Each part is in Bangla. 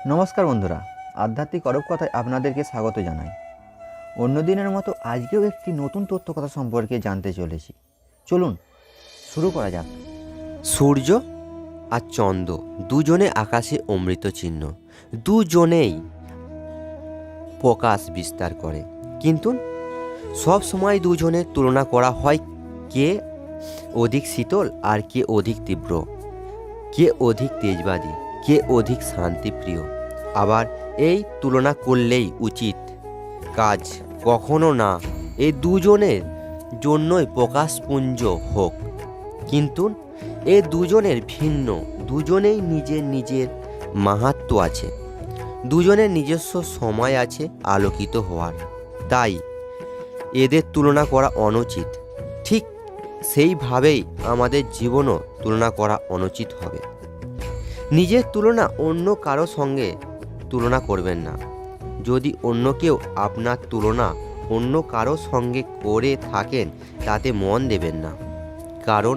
নমস্কার বন্ধুরা, আধ্যাত্মিক অরব কথায় আপনাদেরকে স্বাগত জানাই। অন্য দিনের মতো আজকেও একটি নতুন তথ্য কথা সম্পর্কে জানতে চলেছি। চলুন শুরু করা যাক। সূর্য আর চন্দ্র দুজনে আকাশে অমৃত চিহ্ন, দুজনেই প্রকাশ বিস্তার করে, কিন্তু সব সময় দুজনের তুলনা করা হয় কে অধিক শীতল আর কে অধিক তীব্র, কে অধিক তেজবাদী, কে অধিক শান্তিপ্রিয়। আবার এই তুলনা করলেই উচিত কাজ কখনো না এই দুজনের জন্যই প্রকাশপুঞ্জ হোক, কিন্তু এ দুজনের ভিন্ন, দুজনেই নিজের নিজের মাহাত্ম্য আছে, দুজনের নিজস্ব সময় আছে আলোকিত হওয়ার। তাই এদের তুলনা করা অনুচিত। ঠিক সেইভাবেই আমাদের জীবনও তুলনা করা অনুচিত হবে। নিজের তুলনা অন্য কারো সঙ্গে তুলনা করবেন না। যদি অন্য কেউ আপনার তুলনা অন্য কারো সঙ্গে করে থাকেন তাতে মন দেবেন না, কারণ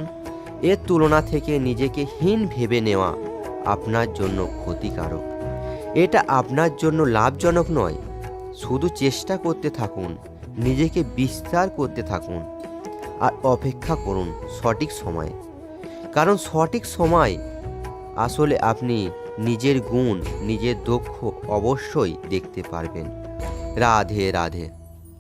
এর তুলনা থেকে নিজেকে হীন ভেবে নেওয়া আপনার জন্য ক্ষতিকারক। এটা আপনার জন্য লাভজনক নয়। শুধু চেষ্টা করতে থাকুন, নিজেকে বিস্তার করতে থাকুন আর অপেক্ষা করুন সঠিক সময়ে, কারণ সঠিক সময় আসলে আপনি নিজের গুণ, নিজের দক্ষ অবশ্যই দেখতে পারবেন। রাধে রাধে।